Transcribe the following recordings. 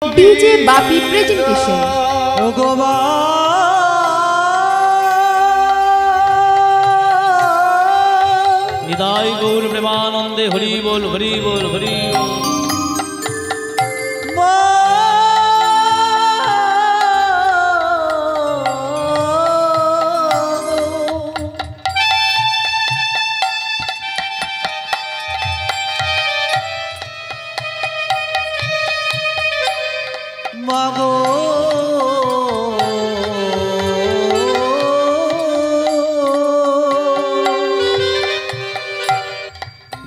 DJ Bapi presentation निदाय गौर प्रेमानंदे हरि बोल हरि बोल हरि बोल। मागो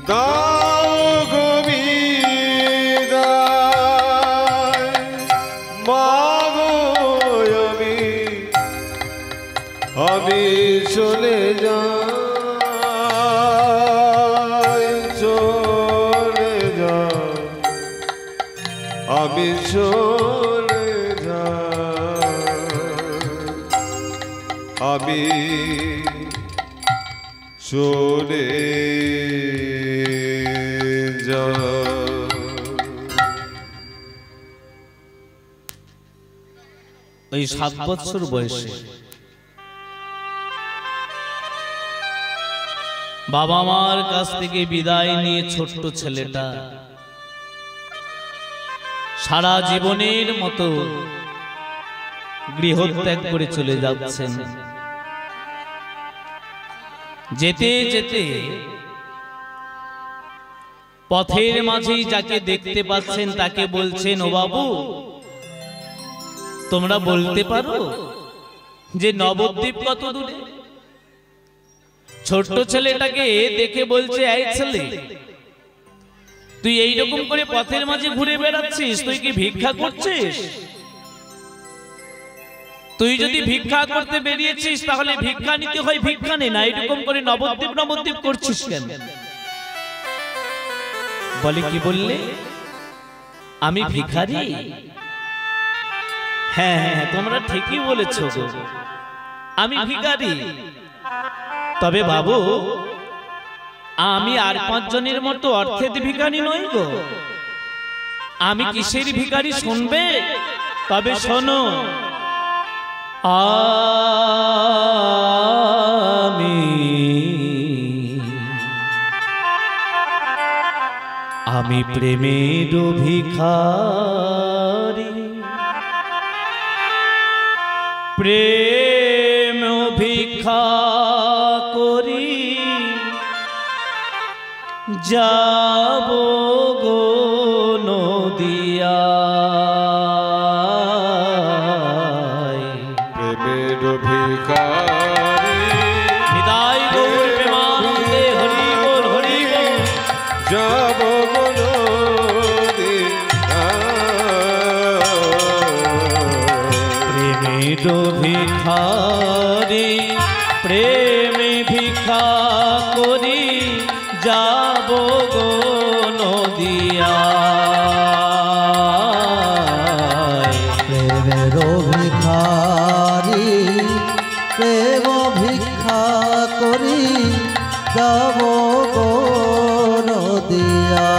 दाओ गोविंदाय मागो আমি চলে যাই চলে যাই আমি চলে আমি চলে ওই 7 বছর বয়সে বাবা মার কাছ থেকে বিদায় নিয়ে ছোট্ট ছেলেটা সারা জীবনের মতো গৃহত্যাগ করে চলে যাচ্ছেন। যেতে যেতে পথের মাঝেই যাকে দেখতে পাচ্ছেন তাকে বলছেন, ও বাবু তোমরা বলতে পারো যে নবদ্বীপ কত দূরে? ছোট্ট ছেলেটাকে দেখে বলছে, এই ছেলে তুই এইরকম করে পথের মাঝে ঘুরে বেড়াচ্ছিস, তুই কি ভিক্ষা করছিস? তুই যদি ভিক্ষা করতে বেরিয়েছিস তাহলে ভিক্ষা নিতে হয়, ভিক্ষা নে না, এরকম করে নবদ্বীপ নবদ্বীপ করছিস কেন? বলে, কি বললে? আমি ভিখারি? হ্যাঁ হ্যাঁ তোমরা ঠিকই বলেছো, আমি ভিখারি। তবে বাবু আমি আর 5 জনের মতো অর্থের ভিখারি নই গো। আমি কিসের ভিখারি শুনবে? তবে শোনো, আমি প্রেমের ভিখারি, প্রেম ভিক্ষা করি যাব গো নদিয়া। প্রেমের ভিখারি নিতাই গৌর প্রেমানন্দে হরি বল হরি বল। যাব গো নদিয়া। প্রেমের ভিখারি প্রেমে ভিক্ষা করি যাব গো নদিয়া। প্রেমের ভিখারি প্রেম ভিক্ষা করি যাব গো নদিয়া।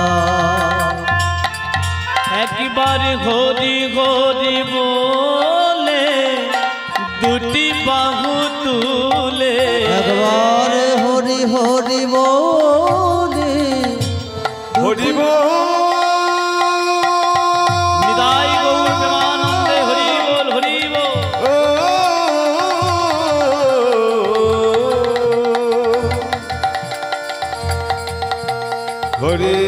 একবার হরি হরি বলে দুটি বাহু তুলে, একবার হরি হরি বলে হরি নিতাই গৌর প্রেমানন্দে হরি বল হরি বল। হরি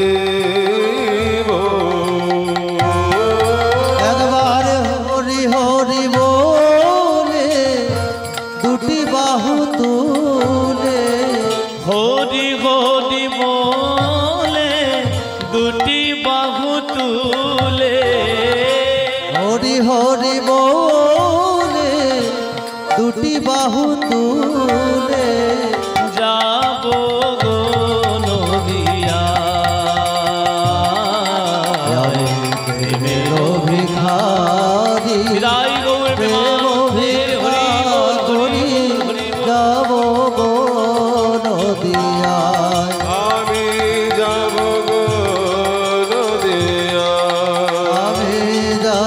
একবার হরি হরি বলে দুটি বাহু তুলে, হরি হরি বলে দুটি বাহু তুলে, হরি হরি বলে দুটি বাহু তুলে যাব গো নদিয়া। প্রেমের ভিখারি নিতাই গৌর প্রেম প্রেমানন্দে হরি বল হরি বল হরি বল। যাব গো নদিয়ায়। আমি যাব গো নদিয়া। আমি যাব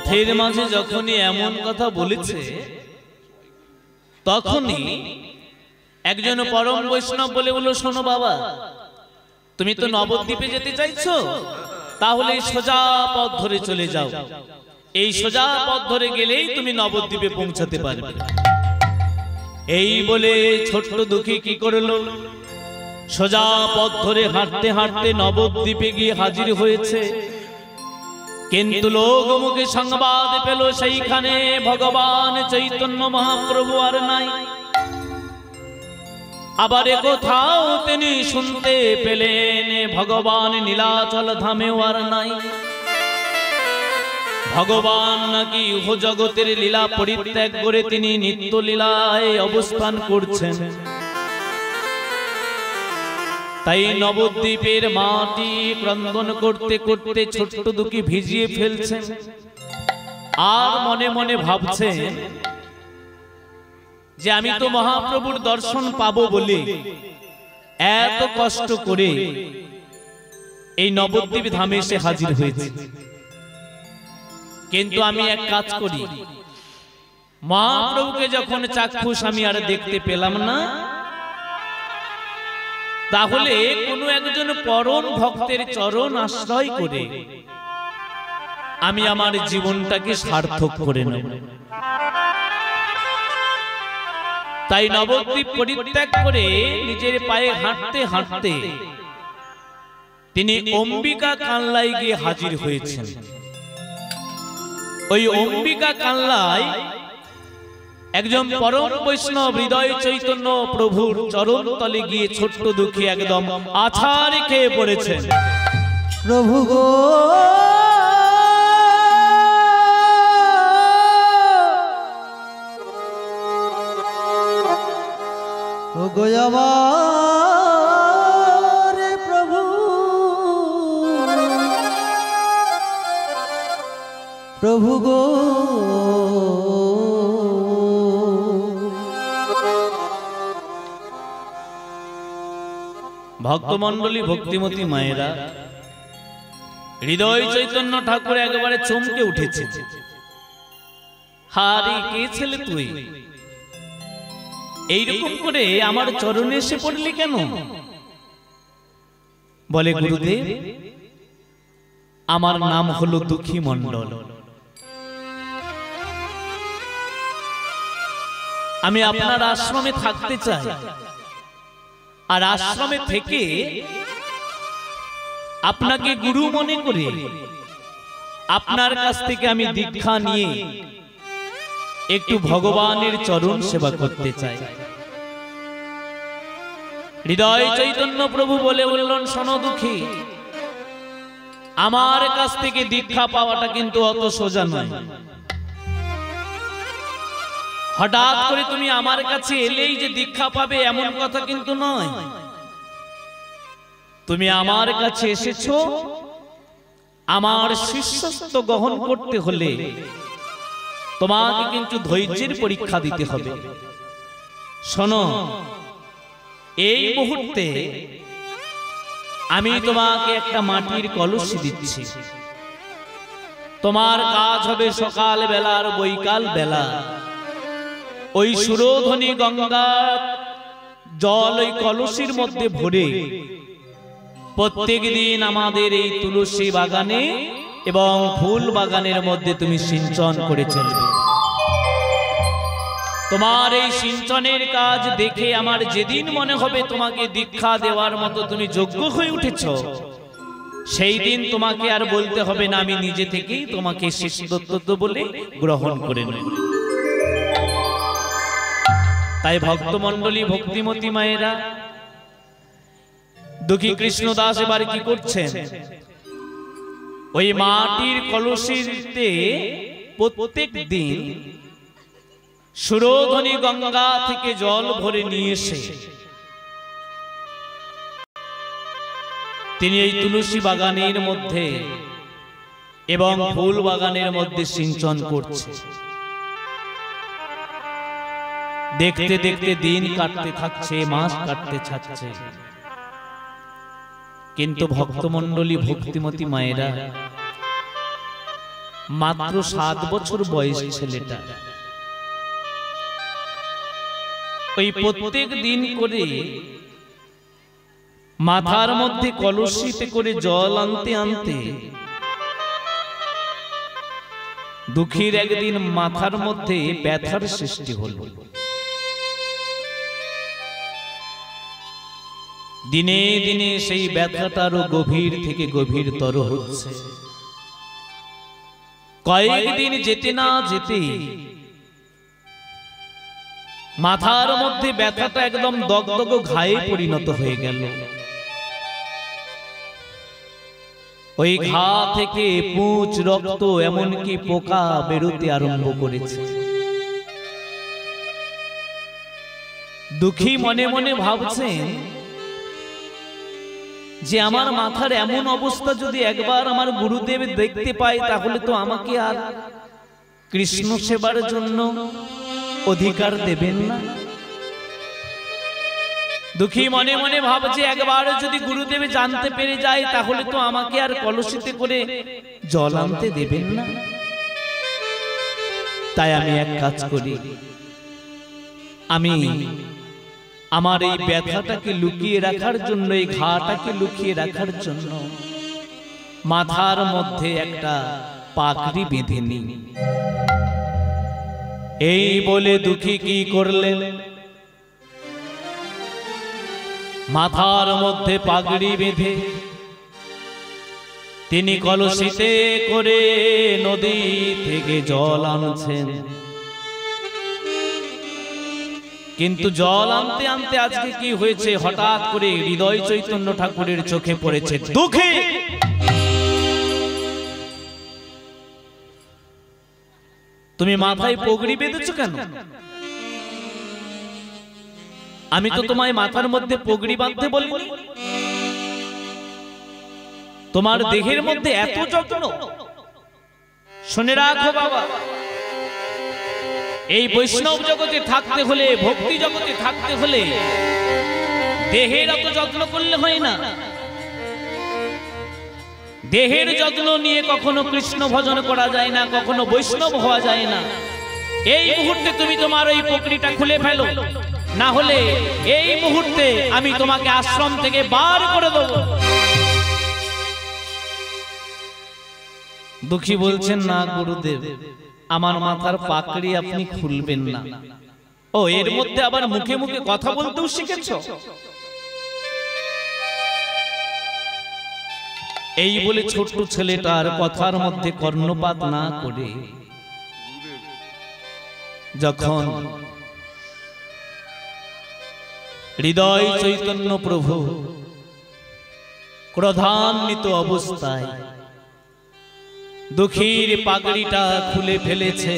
পথের মাঝে যখনই এমন কথা বলেছে তখনই একজন পরম বৈষ্ণব বলে বলল, শোনো বাবা, তুমি তো নবদ্বীপে যেতে চাইছো, তাহলে সোজা পথ ধরে চলে যাও। এই সোজা পথ ধরে গেলেই তুমি নবদ্বীপে পৌঁছাতে পারবে। এই বলে ছোট্ট দুঃখী কি করলো, সোজা পথ ধরে হাঁটতে হাঁটতে নবদ্বীপে গিয়ে হাজির হয়েছে। কিন্তু লোক মুখে সংবাদ পেল সেইখানে ভগবান চৈতন্য মহাপ্রভু আর নাই। আবার কোথাও তিনি শুনতে পেলেন ভগবান নীলাচল ধামেও আর নাই। ভগবান নাকি ইহ জগতের লীলা পরিত্যাগ করে তিনি নিত্য লীলায় অবস্থান করছেন। তাই নবদ্বীপের মাটি ক্রন্দন করতে করতে ছোট্ট দুঃখী ভিজিয়ে ফেলছেন, আর মনে মনে ভাবছেন যে আমি তো মহাপ্রভুর দর্শন পাবো বলে এত কষ্ট করে এই নবদ্বীপ ধামে এসে হাজির হয়েছে, কিন্তু আমি এক কাজ করি, মহাপ্রভুকে যখন চাক্ষুষ আমি আর দেখতে পেলাম না, তাহলে কোনো একজন পরম ভক্তের চরণ আশ্রয় করে আমি আমার জীবনটাকে সার্থক করে নেব। তাই নবদ্বীপ পরিত্যাগ করে নিজের পায়ে হাঁটতে হাঁটতে তিনি অম্বিকা কানলায় গিয়ে হাজির হয়েছেন। ওই অম্বিকা কানলায় একজন পরম বৈষ্ণব হৃদয় চৈতন্য প্রভুর চরণ তলে গিয়ে ছোট্ট দুঃখী একদম আছাড় খেয়ে পড়েছেন। প্রভু গো ও গো আমার প্রভু, প্রভু গো ভক্তমণ্ডলী, ভক্তিমতী মায়েরা, হৃদয় চৈতন্য ঠাকুর একেবারে চমকে উঠেছে। হারি কে ছেলে তুই, এইরকম করে আমার চরণে এসে পড়লি কেন? বলে, গুরুদেব, আমার নাম হলো দুঃখী মণ্ডল। আমি আপনার আশ্রমে থাকতে চাই, আর আশ্রমে থেকে আপনাকে গুরু মনে করে আপনার কাছ থেকে আমি দীক্ষা নিয়ে একটু ভগবানের চরণ সেবা করতে চাই। হৃদয় চৈতন্য প্রভু বলে বললেন, শোনো দুঃখী, আমার কাছ থেকে দীক্ষা পাওয়াটা কিন্তু অত সোজা নয়। হঠাৎ করে তুমি আমার কাছে এলেই যে দীক্ষা পাবে এমন কথা কিন্তু নয়। তুমি আমার কাছে এসেছো আমার শিষ্যত্ব গ্রহণ করতে হলে তোমাকে কিন্তু ধৈর্যের পরীক্ষা দিতে হবে। শোনো, এই মুহূর্তে আমি তোমাকে একটা মাটির কলসি দিচ্ছি। তোমার কাজ হবে সকাল বেলা আর বৈকাল বেলা ওই সুরধ্বনি গঙ্গা জল ওই কলসির মধ্যে ভরে প্রত্যেক দিন আমাদের এই তুলসী বাগানে এবং ফুল বাগানের মধ্যে তুমি সিঞ্চন করে চলবে। তোমার এই সিঞ্চনের কাজ দেখে আমার যেদিন মনে হবে তোমাকে দীক্ষা দেওয়ার মতো তুমি যোগ্য হয়ে উঠেছো, সেই দিন তোমাকে আর বলতে হবে না আমি নিজে থেকেই তোমাকে শিষ্যত্ব বলে গ্রহণ করে নেব। তাই ভক্তমণ্ডলী, ভক্তিমতী মায়েরা, দুঃখী কৃষ্ণদাস এবার কি করছেন, ওই মাটির কলসিতে প্রত্যেক দিন সুরধ্বনি গঙ্গা থেকে জল ভরে নিয়ে এসে তিনি এই তুলসী বাগানের মধ্যে এবং ফুল বাগানের মধ্যে সিঞ্চন করছে। দেখতে দেখতে দিন কাটতে থাকছে, মাস কাটতে থাকছে, কিন্তু ভক্তমণ্ডলী, ভক্তিমতী মায়েরা, মাত্র 7 বছর বয়স ছেলেটা। ওই প্রত্যেক দিন করে মাথার মধ্যে কলসিতে করে জল আনতে আনতে দুঃখীর একদিন মাথার মধ্যে ব্যথার সৃষ্টি হলো। দিনে দিনে সেই ব্যথাটা আরো গভীর থেকে গভীরতর হচ্ছে। কয়েকদিন যেতে না যেতে মাথার মধ্যে ব্যথাটা একদম দগদগ ঘায়ে পরিণত হয়ে গেল। ওই ঘা থেকে পুঁজ, রক্ত, এমনকি পোকা বেরোতে আরম্ভ করেছে। দুঃখী মনে মনে ভাবছেন যে আমার মাথার এমন অবস্থা যদি একবার আমার গুরুদেব দেখতে পায় তাহলে তো আমাকে আর কৃষ্ণ সেবার জন্য অধিকার দেবেন না। দুঃখী মনে মনে ভাবছে একবার যদি গুরুদেব জানতে পেরে যায় তাহলে তো আমাকে আর কলসিতে করে জল আনতে দেবেন না। তাই আমি এক কাজ করি, আমি আমার এই ব্যথাটাকে লুকিয়ে রাখার জন্য, এই ঘাটাকে লুকিয়ে রাখার জন্য মাথার মধ্যে একটা পাগড়ি বেঁধে নিই। এই বলে দুঃখী কি করলেন, মাথার মধ্যে পাগড়ি বেঁধে তিনি কলসিতে করে নদী থেকে জল আনছেন। কিন্তু জল আনতে আনতে আজকে কি হয়েছে, হঠাৎ করে হৃদয় চৈতন্য ঠাকুরের চোখে পড়েছে দুঃখী, তুমি মাথায় পগড়ি বেঁধেছো কেন? আমি তো তোমায় মাথার মধ্যে পগড়ি বাঁধতে বলিনি। তোমার দেহের মধ্যে এত যত্ন। শুনে রাখো বাবা, এই বৈষ্ণব জগতে থাকতে হলে, ভক্তি জগতে থাকতে হলে দেহের এত যত্ন করলে হয় না। দেহের যত্ন নিয়ে কখনো কৃষ্ণ ভজন করা যায় না, কখনো বৈষ্ণব হওয়া যায় না। এই মুহূর্তে তুমি তোমার ওই পগড়িটা খুলে ফেলো, না হলে এই মুহূর্তে আমি তোমাকে আশ্রম থেকে বার করে দেব। দুঃখী বলছেন না গুরুদেব, আমার মাথার পাগড়ি আপনি খুলবেন না। ও এর মধ্যে আবার মুখে মুখে কথা বলতেও শিখেছো? এই বলে ছোট্ট ছেলেটার কথার মধ্যে কর্ণপাত না করে যখন হৃদয় চৈতন্য প্রভু ক্রোধান্বিত অবস্থায় দুঃখীর পাগড়িটা খুলে ফেলেছে,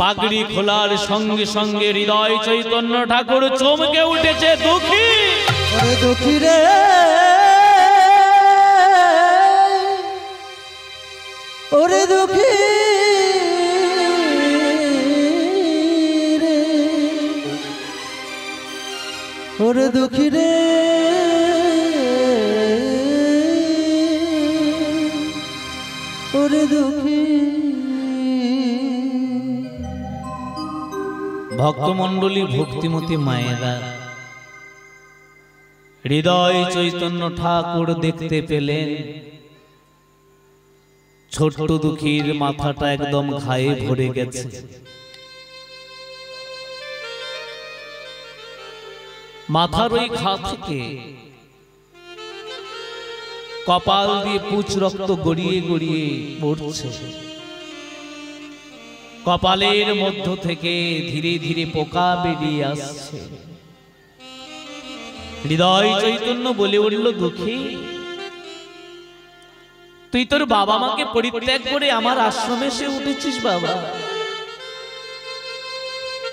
পাগড়ি খোলার সঙ্গে সঙ্গে হৃদয় চৈতন্য ঠাকুর চমকে উঠেছে। দুঃখী, ওরে দুঃখী রে, ওরে দুঃখী রে, ওরে দুঃখী রে, ওরে দুঃখী। ভক্তমণ্ডলী, ভক্তিমতী মায়েরা, হৃদয় চৈতন্য ঠাকুর দেখতে পেলেন ছোট্ট দুঃখীর মাথাটা একদম ঘায়ে ভরে গেছে। মাথার ওই ঘা থেকে কপাল দিয়ে পুঁজ রক্ত গড়িয়ে গড়িয়ে পড়ছে। কপালের মধ্য থেকে ধীরে ধীরে পোকা বেরিয়ে আসছে। হৃদয় চৈতন্য বলে উঠল, দুঃখী, তুই তোর বাবা মাকে পরিত্যাগ করে আমার আশ্রমে এসে উঠেছিস বাবা।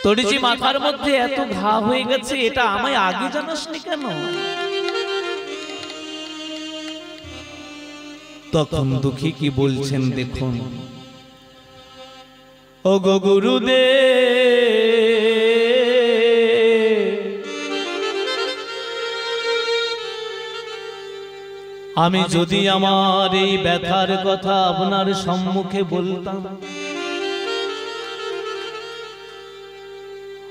তোর যে মাথার মধ্যে এত ঘা হয়ে গেছে, এটা আমায় আগে জানাসনি কেন? তখন দুঃখী কি বলছেন দেখুন, ও গো গুরুদেব, আমি যদি আমার এই ব্যথার কথা আপনার সম্মুখে বলতাম,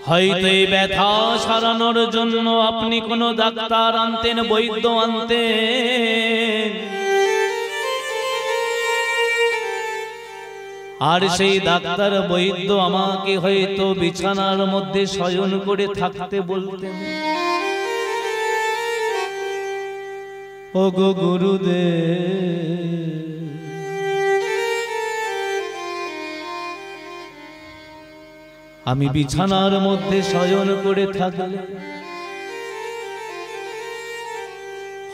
হয়তো এই ব্যথা সারানোর জন্য আপনি কোনো ডাক্তার আনতেন, বৈদ্য আনতেন, আর সেই ডাক্তার বৈদ্য আমাকে হয়তো বিছানার মধ্যে শয়ন করে থাকতে বলতেন। ওগো গুরুদেব, আমি বিছানার মধ্যে শয়ন করে থাকলে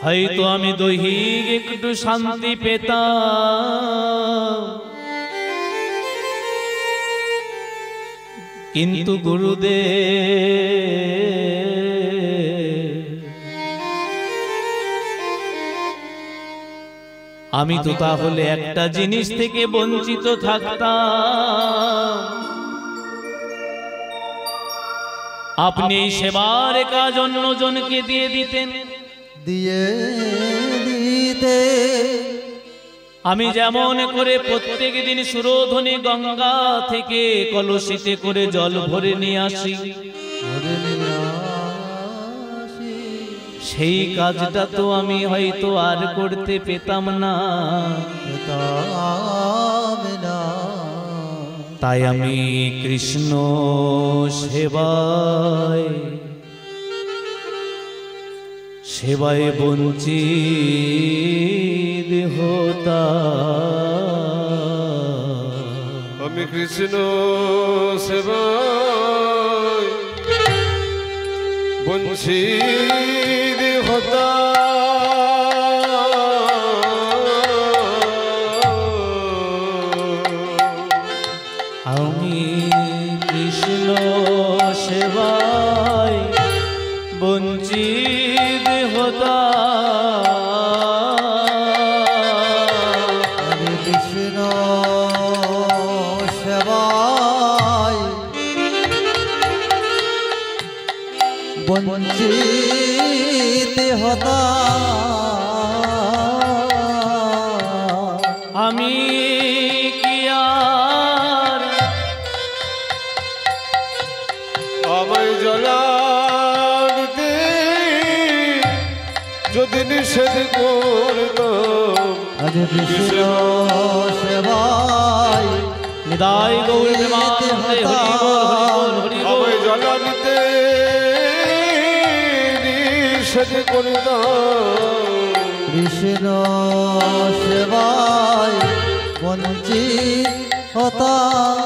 হয়তো আমি দৈহিক একটু শান্তি পেতাম, কিন্তু গুরুদেব, আমি তো তাহলে একটা জিনিস থেকে বঞ্চিত থাকতাম। আপনি এই সেবার কাজ অন্যজনকে দিয়ে দিতেন, দিয়ে দিতে আমি যেমন করে প্রত্যেক দিন সুরধনী গঙ্গা থেকে কলসিতে করে জল ভরে নিয়ে আসি, ভরে নিয়ে আসি, সেই কাজটা তো আমি হয়তো আর করতে পেতাম না। পেতাম না। তাই আমি কৃষ্ণ সেবায় বঞ্চিত হতাম। আমি কৃষ্ণ সেবায় বঞ্চিত হতাম। আমি কৃষ্ণ সেবায় বঞ্চিত হতাম। আমি কৃষ্ণ সেবায় বঞ্চিত হতাম। আমি কি আর আমায় জ্বলাতে যদি নিষেধ করতাম। আজ কৃষ্ণ সেবায় নিদায় গৌর প্রেমানন্দে হরি বল হরি বল হরি বল। আমায় জ্বলাতে নিষেধ করতাম। কৃষ্ণ সেবায় বঞ্চিত হতাম।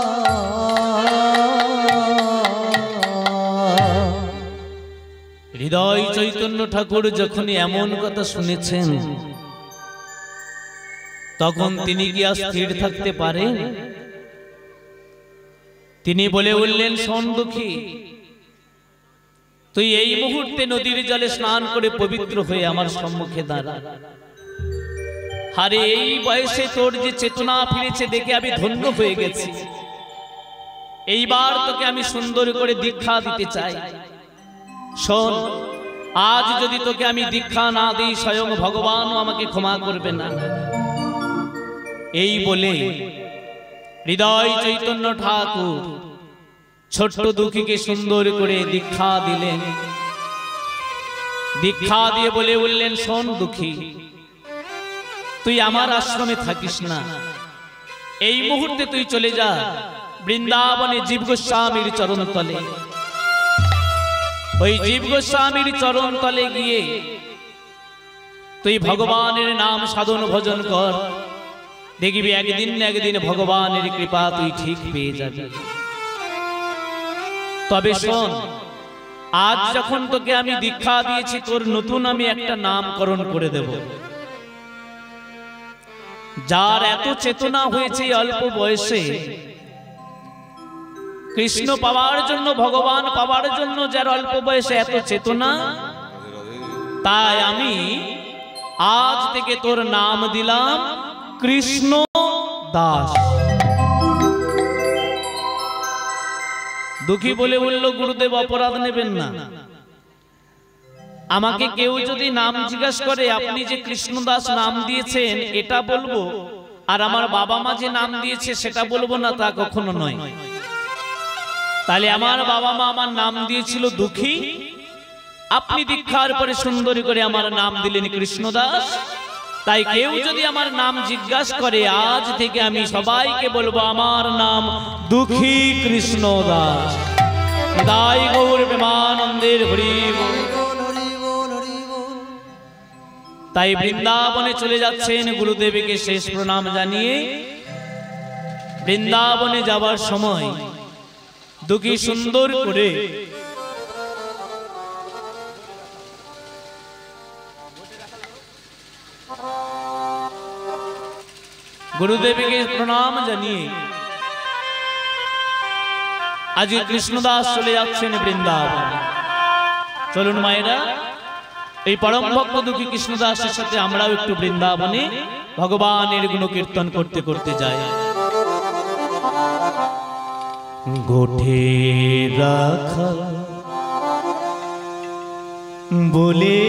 হৃদয় চৈতন্য ঠাকুর যখনই এমন কথা শুনেছেন, তখন তিনি কি আর স্থির থাকতে পারেন? তিনি বলে উঠলেন, শোন দুঃখী, তুই এই মুহূর্তে নদীর জলে স্নান করে পবিত্র হয়ে আমার সম্মুখে দাঁড়া। আরে এই বয়সে তোর যে চেতনা ফিরেছে দেখে আমি ধন্য হয়ে গেছি। এইবার তোকে আমি সুন্দর করে দীক্ষা দিতে চাই। শোন, আজ যদি তোকে আমি দীক্ষা না দিই, স্বয়ং ভগবানও আমাকে ক্ষমা করবে না। এই বলে হৃদয় চৈতন্য ঠাকুর ছোট্ট দুঃখীকে সুন্দর করে দীক্ষা দিলেন। দীক্ষা দিয়ে বলে উঠলেন, শোন দুঃখী, তুই আমার আশ্রমে থাকিস না, এই মুহূর্তে তুই চলে যা বৃন্দাবনে জীব গোস্বামীর চরণ তলে। ওই জীব গোস্বামীর চরণ তলে গিয়ে তুই ভগবানের নাম সাধন ভজন কর, দেখবি একদিন না একদিন ভগবানের কৃপা তুই ঠিক পেয়ে যাবি। তবে শোন, আজ যখন তোকে আমি দীক্ষা দিয়েছি, তোর নতুন আমি একটা নামকরণ করে দেব। যার এত চেতনা হয়েছে অল্প বয়সে, কৃষ্ণ পাওয়ার জন্য, ভগবান পাওয়ার জন্য যার অল্প বয়সে এত চেতনা, তাই আমি আজ থেকে তোর নাম দিলাম কৃষ্ণ দাস। দুঃখী বলে বলল, গুরুদেব অপরাধ নেবেন না, আমাকে কেউ যদি নাম জিজ্ঞাসা করে আপনি যে কৃষ্ণদাস নাম দিয়েছেন এটা বলবো, আর আমার বাবা মা যে নাম দিয়েছে সেটা বলবো না, তা কখনো নয়। তাহলে আমার বাবা মা আমার নাম দিয়েছিল দুঃখী, আপনি দীক্ষার পরে সুন্দরী করে আমার নাম দিলেন কৃষ্ণদাস। তাই কেউ যদি আমার নাম জিজ্ঞাসা করে আজ থেকে আমি সবাইকে বলবো আমার নাম দুঃখী কৃষ্ণদাস। তাই গৌর প্রেমানন্দের হরি বল। তাই বৃন্দাবনে চলে যাচ্ছেন গুরুদেবকে শেষ প্রণাম জানিয়ে। বৃন্দাবনে যাবার সময় দুঃখী সুন্দর করে গুরুদেবকে প্রণাম জানিয়ে আজ কৃষ্ণদাস চলে যাচ্ছেন বৃন্দাবন। চলুন মায়েরা, এই পরম ভক্ত দুঃখী কৃষ্ণদাসের সাথে আমরাও একটু বৃন্দাবনে ভগবানের গুণ কীর্তন করতে করতে যাই। গোঠে রাখা বলে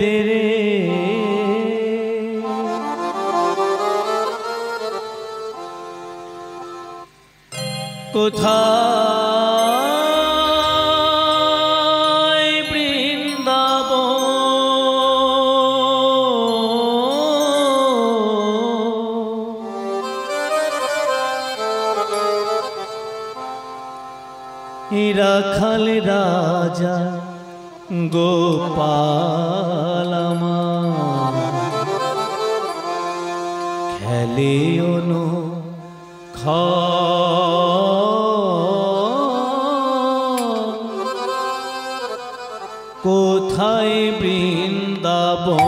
দে রে, কোথায় বৃন্দাবন রাখাল রাজা গোপাল আমার খেলে অনু কোথায় বৃন্দাবন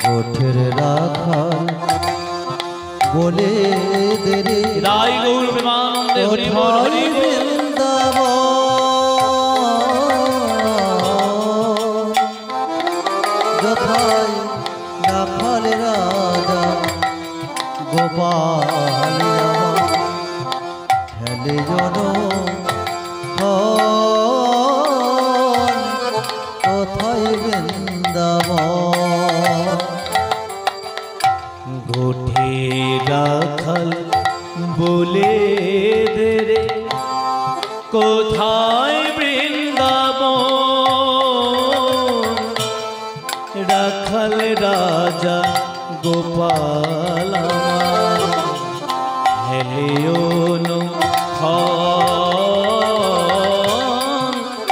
গোঠের রাখাল বলে দে রে, রাই গৌর প্রেমানন্দে হরি বল হরি বল। যথায় রাখাল রাজা গোপাল খেলে জন কোথায় বৃন্দাবন গোঠে রাখাল বলে দে রে, কোথায় বৃন্দাবন রাখাল রাজা গোপাল হেলিওনো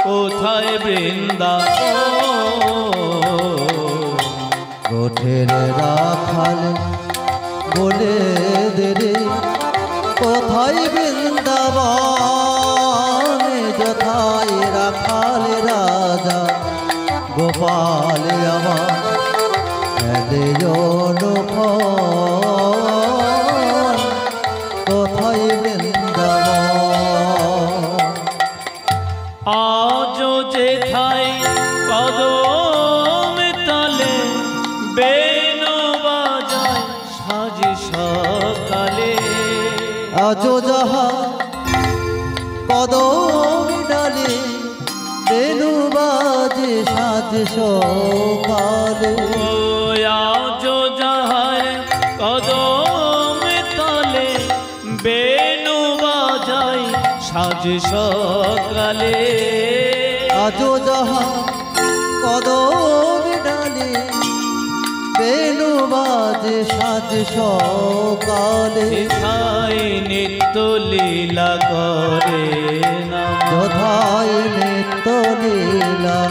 কোথায় বৃন্দাবন গোঠের রাখাল বলে দে রে, কোথায় বৃন্দাবন যথায় রাখাল রাজা গোপাল আমার খেলে কোথায় বৃন্দাবন আজ যেথায় কদম তলে বেনু বাজায় সাজে সকালে, আজ যাহা কদম ডালে বেনু বাজে সাজ সকালে, আজ যাহার কদম তলে বেনু বাজায় সাজ সকালে, আজ যাহা কদম ডালে বেনু বাজে সাজ সকালে, যেথায় নিত্য লীলা করে না যথায় নিত্য লীলা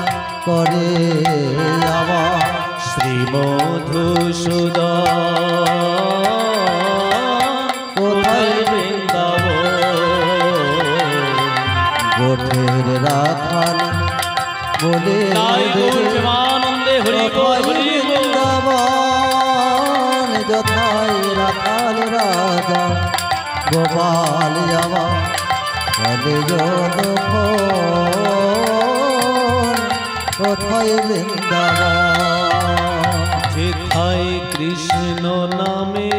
করে আমার শ্রী মধুসূদন কোথায় বৃন্দাবন গোঠের রাখাল বলে তাই গৌর প্রেমানন্দে হরি বল হরি বল। বৃন্দাবন যথায় রাখাল রাজা গোপাল আমার খেলে কোথায় বৃন্দাবন যেথায় কৃষ্ণ নামে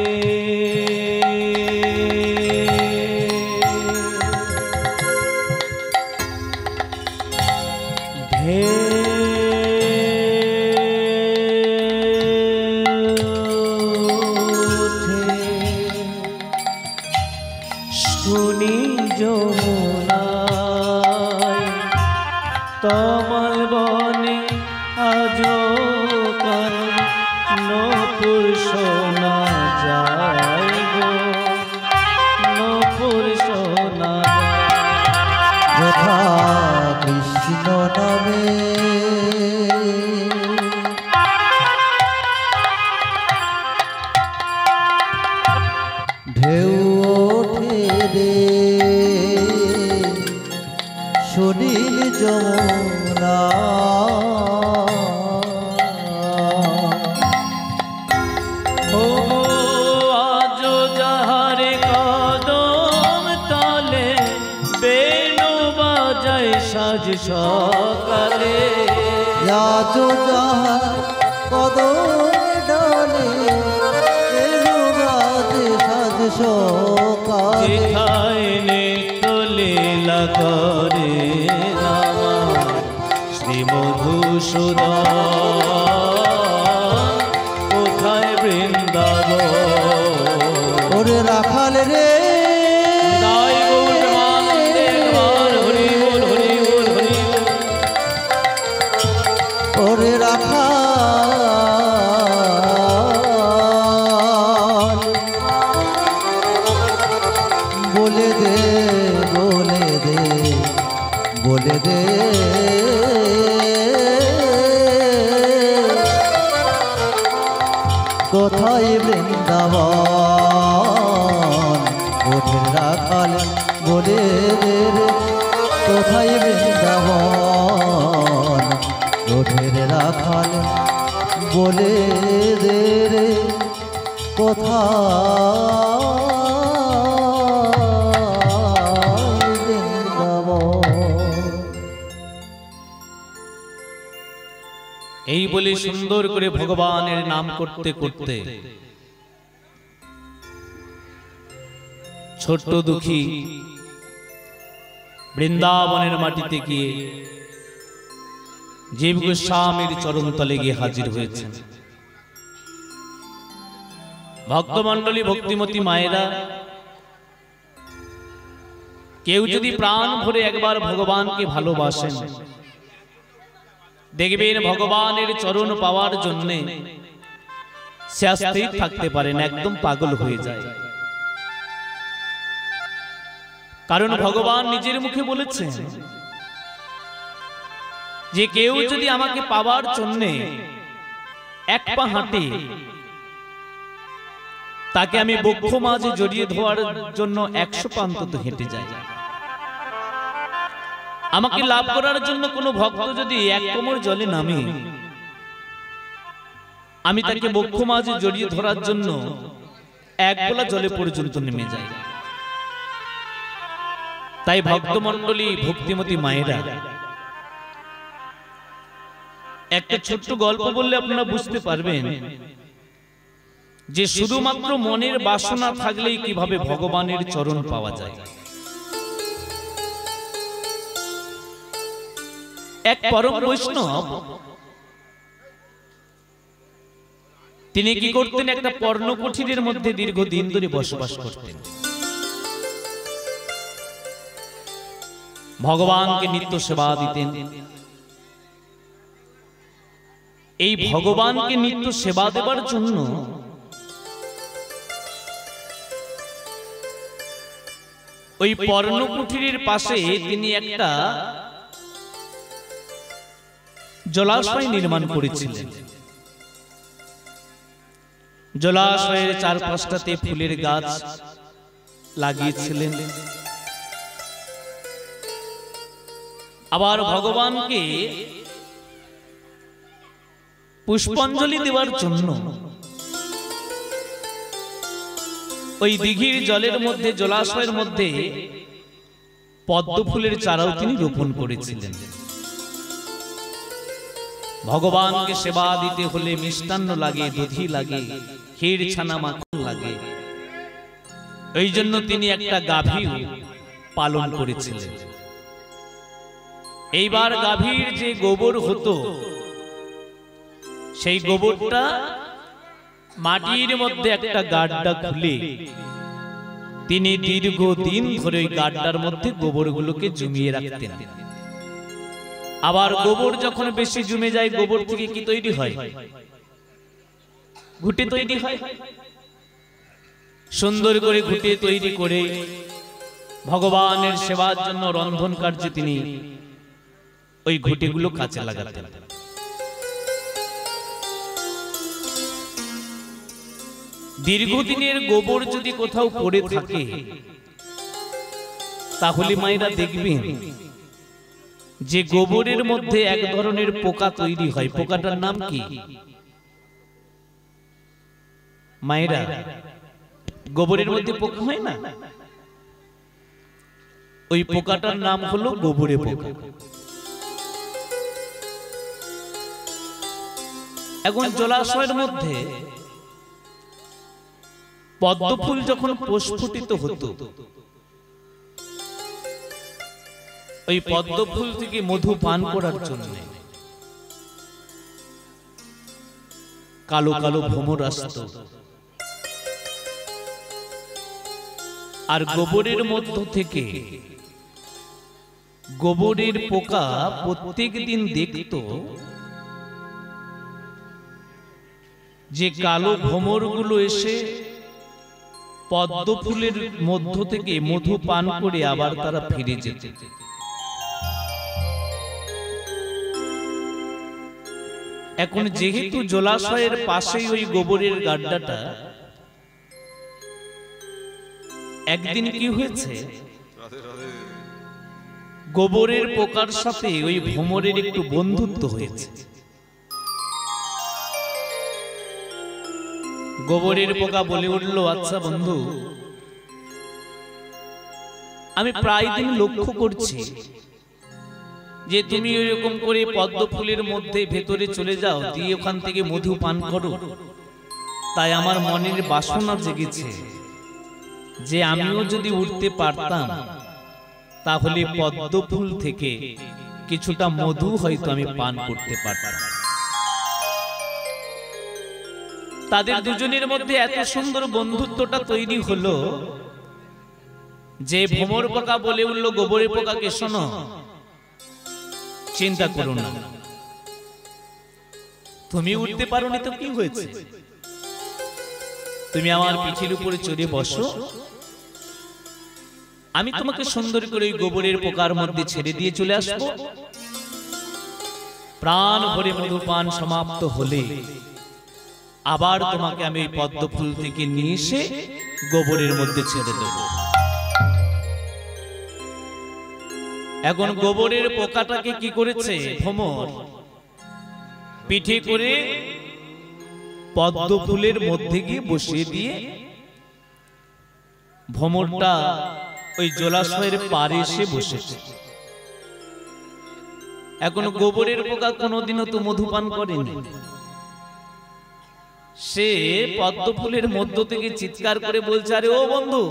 খুনি যমুনায় তমাল বনে আজো কাল নপুর শোনা যায় গো নপুর শোনা যথা কৃষ্ণ নামে ঢেউ ওঠে রে সুনীল যমুনা ও আজ যাহারে কদম তলে বেণু বাজায় সাজ সকালে যাচো যাহার কদম ডালে এলো বাজে সাজ সকালে যেথায় নিত্য লীলা করে নামা শ্রী মধুসূদন কোথায় বৃন্দাবন ওরে রাখাল রে দাই গৌর প্রেমানন্দে একবার হরি বল হরি বল হরি বল। ওরে রাখাল বলে দে বলে দে বলে দে কোথায় বৃন্দাবন ওঠে রাখাল বলে দে রে কোথায় বৃন্দাবন ওঠে রাখাল বলে দে রে কোথায় বৃন্দাবন। এই বলে সুন্দর করে ভগবানের নাম করতে করতে ছোট্ট দুঃখী বৃন্দাবনের মাটিতে গিয়ে জীব গোস্বামীর চরণতলে গিয়ে হাজির হয়েছেন। ভক্তমণ্ডলী ভক্তিমতী মায়েরা, কেউ যদি প্রাণ ভরে একবার ভগবানকে ভালোবাসেন, দেখবেন ভগবানের চরণ পাওয়ার জন্যে সে স্থির থাকতে পারেন, একদম পাগল হয়ে যায়। কারণ ভগবান নিজের মুখে বলেছেন যে কেউ যদি আমাকে পাওয়ার জন্যে এক পা হাঁটে, তাকে আমি বক্ষ মাঝে জড়িয়ে ধোয়ার জন্য 100 পা অন্তত হেঁটে যাই। আমাকে লাভ করার জন্য কোনো ভক্ত যদি এক কোমর জলে নামে, আমি তাকে বক্ষ মাঝে জড়িয়ে ধরার জন্য 1 গোলা জলে পর্যন্ত নেমে যাই। তাই ভক্তমণ্ডলী ভক্তিমতী মায়েরা, একটা ছোট্ট গল্প বললে আপনারা বুঝতে পারবেন যে শুধুমাত্র মনের বাসনা থাকলেই কিভাবে ভগবানের চরণ পাওয়া যায়। এক পরম বৈষ্ণব তিনি কি করতেন, একটা পর্ণকুঠিরের মধ্যে দীর্ঘদিন ধরে বসবাস করতেন। ভগবানকে নিত্য সেবা দিতেন। এই ভগবানকে নিত্য সেবা দেবার জন্য ওই পর্ণকুঠিরের পাশে তিনি একটা জলাশয় নির্মাণ করেছিলেন। জলাশয়ের চারপাশটাতে ফুলের গাছ লাগিয়েছিলেন। আবার ভগবানকে পুষ্পাঞ্জলি দেওয়ার জন্য ওই দিঘির জলের মধ্যে, জলাশয়ের মধ্যে পদ্ম ফুলের চারাও তিনি রোপণ করেছিলেন। ভগবানকে সেবা দিতে হলে মিষ্টান্ন লাগে, দধি লাগে, ক্ষীর ছানা মাখন লাগে। এই জন্য তিনি একটা গাভী পালন করেছিলেন। এইবার গাভীর যে গোবর হতো, সেই গোবরটা মাটির মধ্যে একটা গাড্ডা খুলে তিনি দীর্ঘদিন ধরে ওই গাড্ডার মধ্যে গোবরগুলোকে জমিয়ে রাখতেন। আবার গোবর যখন বেশি জমে যায়, গোবর থেকে কি তৈরি হয়? ঘুঁটে তৈরি হয়। সুন্দর করে ঘুঁটে তৈরি করে ভগবানের সেবার জন্য রন্ধন কার্যে তিনি ওই ঘুঁটেগুলো কাজে লাগাতেন। দীর্ঘদিনের গোবর যদি কোথাও পড়ে থাকে, তাহলে মায়েরা দেখবেন যে গোবরের মধ্যে এক ধরনের পোকা তৈরি হয়। পোকাটার নাম কি মায়েরা? গোবরের মধ্যে পোকা হয় না? ওই পোকাটার নাম হলো গোবরে পোকা। এখন জলাশয়ের মধ্যে পদ্ম ফুল যখন প্রস্ফুটিত হতো, ওই পদ্ম ফুল থেকে মধু পান করার জন্য কালো কালো ভ্রমর আসত। আর গোবরের মধ্য থেকে গোবরের পোকা প্রত্যেক দিন দেখত যে কালো ভ্রমরগুলো এসে পদ্ম ফুলের মধ্য থেকে মধু পান করে আবার তারা ফিরে যেত। এখন যেহেতু জলাশয়ের পাশেই ওই গোবরের গাড্ডাটা, একদিন কি হয়েছে, গোবরের পোকার সাথে ওই ভ্রমরের একটু বন্ধুত্ব হয়েছে। গোবরের পোকা বলে উঠল, আচ্ছা বন্ধু, আমি প্রায় দিন লক্ষ্য করছি যে তুমি এরকম করে পদ্ম ফুলের মধ্যে ভেতরে চলে যাও, দিয়ে ওখান থেকে মধু পান করো। তাই আমার মনের বাসনা জেগেছে যে আমিও যদি উঠতে পারতাম, তাহলে পদ্ম ফুল থেকে কিছুটা মধু হয়তো আমি পান করতে পারতাম। তাদের দুজনের মধ্যে এত সুন্দর বন্ধুত্বটা তৈরি হলো যে ভ্রমর পোকা বলে উঠল গোবরের পোকাকে, শোনো, চিন্তা করো না, তুমি উঠতে পারোনি তো কি হয়েছে, তুমি আমার পিঠের উপরে চড়ে বসো, আমি তোমাকে সুন্দর করে ওই গোবরের পোকার মধ্যে ছেড়ে দিয়ে চলে আসবো। প্রাণ ভরে মধুপান সমাপ্ত হলে আবার তোমাকে আমি এই পদ্ম ফুল থেকে নিয়ে এসে গোবরের মধ্যে ছেড়ে দেব। এখন গোবরের পোকাটাকে কি করেছে ভ্রমর, পিঠে করে পদ্ম ফুলের মধ্যে গিয়ে বসিয়ে দিয়ে ভ্রমরটা ওই জলাশয়ের পাড়ে এসে বসেছে। এখন গোবরের পোকা কোনোদিনও তো মধুপান করেনি, সে পদ্ম ফুলের মধ্য থেকে চিৎকার করে বলছে, আরে ও বন্ধু,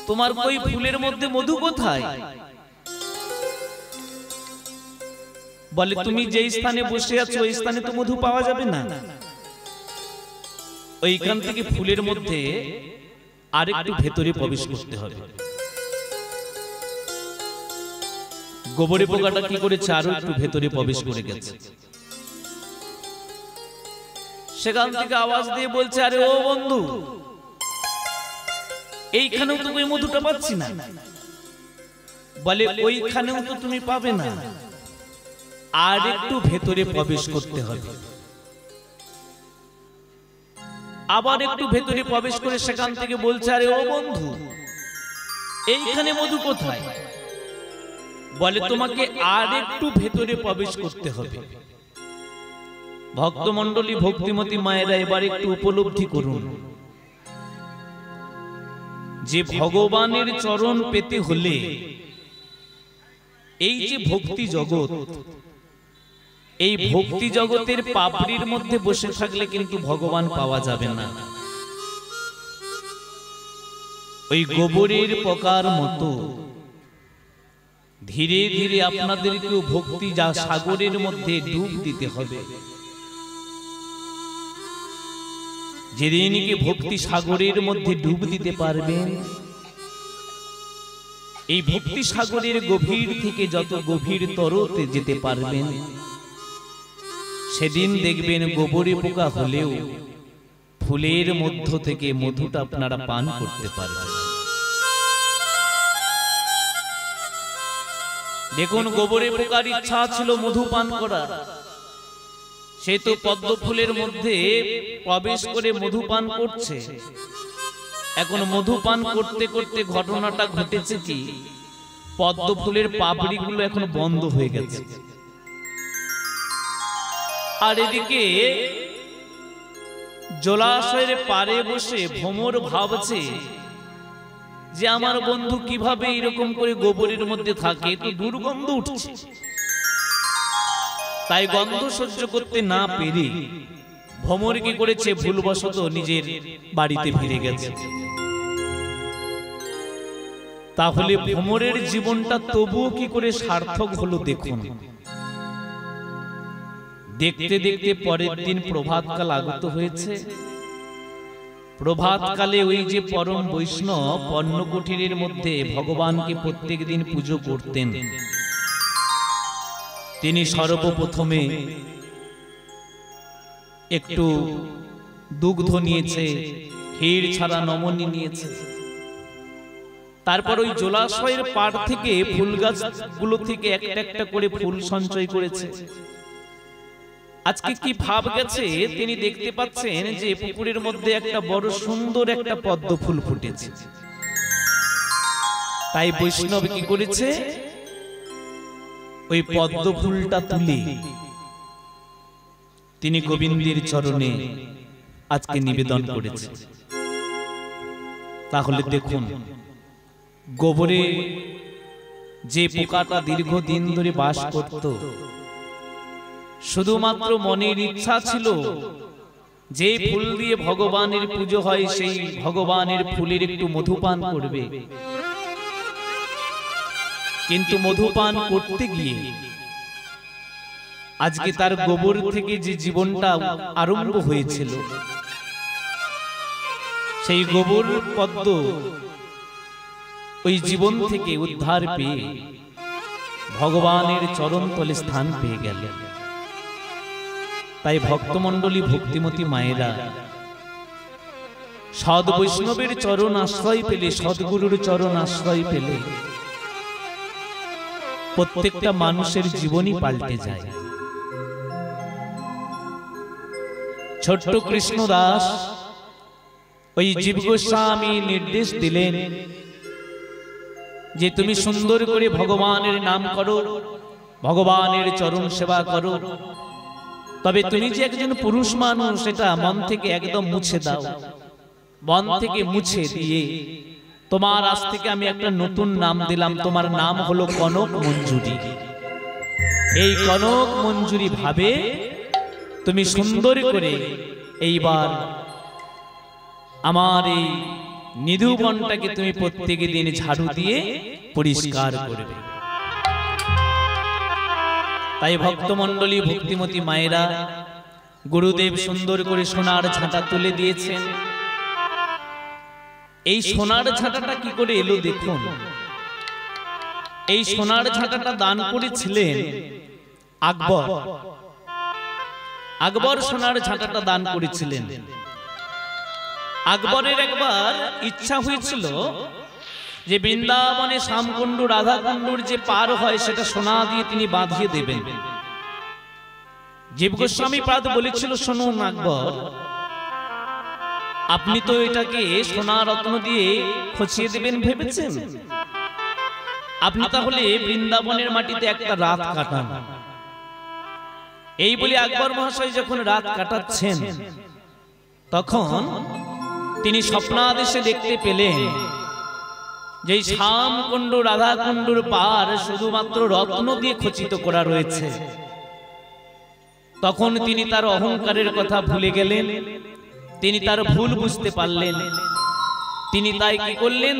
তোমার ওই ফুলের মধ্যে মধু কোথায়? বলে, তুমি যে স্থানে বসে আছো ওই স্থানে তো মধু পাওয়া যাবে না, ওইখান থেকে ফুলের মধ্যে আরেকটু ভেতরে প্রবেশ করতে হবে। গোবরে পোকাটা কি করেছে, আরো একটু ভেতরে প্রবেশ করে গেছে। সেখান থেকে আওয়াজ দিয়ে বলছে, আরে ও বন্ধু, এইখানেও তো ওই মধুটা পাচ্ছি না। বলে, ওইখানেও তো তুমি পাবে না, আর একটু ভেতরে প্রবেশ করতে হবে। আবার একটু ভেতরে প্রবেশ করে সেখান থেকে বলছে, আরে ও বন্ধু, এইখানে মধু কোথায়? বলে, তোমাকে আর একটু ভেতরে প্রবেশ করতে হবে। ভক্তমণ্ডলী, ভক্তিমতী মায়েরা, এবার একটু উপলব্ধি করুন যে ভগবানের চরণ পেতে হলে এই যে ভক্তি জগৎ, এই ভক্তি জগতের পাপড়ির মধ্যে বসে থাকলে কিন্তু ভগবান পাওয়া যাবে না। ওই গোবরের পোকার মতো ধীরে ধীরে আপনাদেরকেও ভক্তি যা সাগরের মধ্যে ডুব দিতে হবে। যেদিন কি ভক্তি সাগরের মধ্যে ডুব দিতে পারবেন, এই ভক্তি সাগরের গভীর থেকে যত গভীর তরতে যেতে পারবেন, সেদিন দেখবেন গোবরে পোকা হলেও ফুলের মধ্য থেকে মধুটা আপনারা পান করতে পারবেন। দেখুন, গোবরে পোকার ইচ্ছা ছিল মধু পান করার, সে তো পদ্ম ফুলের মধ্যে প্রবেশ করে মধু পান করছে। এখন মধু পান করতে করতে ঘটনাটা ঘটেছে কি, পদ্ম ফুলের পাপড়িগুলো এখন বন্ধ হয়ে গেছে। আর এদিকে জলাশয়ের পারে বসে ভ্রমর ভাবছে যে আমার বন্ধু কিভাবে এরকম করে গোবরের মধ্যে থাকে, তো দুর্গন্ধ উঠছে। তাই গন্ধ সহ্য করতে না পেরে ভ্রমর কি করেছে, ভুলবশত নিজের বাড়িতে ফিরে গেছে। তাহলে ভ্রমরের জীবনটা তবুও কি করে সার্থক হলো দেখুন। দেখতে দেখতে পরের দিন প্রভাতকাল আগত হয়েছে। প্রভাতকালে ওই যে পরম বৈষ্ণব পর্ণকুটিরের মধ্যে ভগবানকে প্রত্যেক দিন পুজো করতেন, তিনি সর্বপ্রথমে একটু দুগ্ধ নিয়েছে, ক্ষীর ছাড়া নমনি নিয়েছে। তারপর ওই জলাশয়ের পাড় থেকে ফুল গাছগুলো থেকে একটা একটা করে ফুল সঞ্চয় করেছে। আজকে কি ভাব গেছে, তিনি দেখতে পাচ্ছেন যে পুকুরের মধ্যে একটা বড় সুন্দর একটা পদ্ম ফুল ফুটেছে। তাই বৈষ্ণব কি করেছে, ওই পদ্ম ফুলটা তুলে তিনি গোবিন্দের চরণে আজকে নিবেদন করেছে। তাহলে দেখুন, গোবরে যে পোকাটা দীর্ঘদিন ধরে বাস করত, শুধুমাত্র মনের ইচ্ছা ছিল যে ফুল দিয়ে ভগবানের পুজো হয়, সেই ভগবানের ফুলের একটু মধুপান করবে। কিন্তু মধুপান করতে গিয়ে আজকে তার গোবর থেকে যে জীবনটা আরম্ভ হয়েছিল, সেই গোবর পদ্ম ওই জীবন থেকে উদ্ধার পেয়ে ভগবানের চরণ তলে স্থান পেয়ে গেল। তাই ভক্তমণ্ডলী, ভক্তিমতী মায়েরা সদ বৈষ্ণবের চরণ আশ্রয় পেলে, সদ্গুরুর চরণ আশ্রয় পেলে প্রত্যেকটা মানুষের জীবনই পাল্টে যায়। ছোট্ট কৃষ্ণদাস ওই জীব গোস্বামী নির্দেশ দিলেন যে তুমি সুন্দর করে ভগবানের নাম করো, ভগবানের চরণ সেবা করো, তবে তুমি যে একজন পুরুষ মানুষ সেটা মন থেকে একদম মুছে দাও। মন থেকে মুছে দিয়ে তোমার আজ থেকে আমি একটা নতুন নাম দিলাম, তোমার নাম হলো কনক মঞ্জুরি। এই কনক মঞ্জুরি ভাবে তুমি সুন্দর করে এইবার আমার এই নিধুবনটাকে তুমি প্রত্যেক দিন ঝাড়ু দিয়ে পরিষ্কার করবে। তাই ভক্তমণ্ডলী, ভক্তিমতী মায়েরা, গুরুদেব সুন্দর করে সোনার ঝাঁটা তুলে দিয়েছেন। এই সোনার ঝাঁটাটা কি করে এলো দেখুন। এই সোনার ঝাঁটাটা দান করেছিলেন আকবর। আকবর সোনার ঝাঁটাটা দান করেছিলেন। আকবরের একবার ইচ্ছা হয়েছিল যে বৃন্দাবনে শ্যামকুণ্ড, রাধাকুণ্ডুর যে পার হয় সেটা সোনা দিয়ে তিনি বাঁধিয়ে দেবেন। জীব গোস্বামী পাদ বলেছিল, শুনুন আকবর, আপনি তো এটাকে সোনা রত্ন দিয়ে খচিয়ে দেবেন ভেবেছেন, আপনি তাহলে বৃন্দাবনের মাটিতে একটা রাত কাটান। এই বলে আকবর মহাশয় যখন রাত কাটাচ্ছেন, তখন তিনি স্বপ্নাদেশে দেখতে পেলেন যে শ্যামকুণ্ড, রাধাকুণ্ডুর পার শুধুমাত্র রত্ন দিয়ে খচিত করা রয়েছে। তখন তিনি তার অহংকারের কথা ভুলে গেলেন, তিনি তার ভুল বুঝতে পারলেন। তিনি তাই কি করলেন,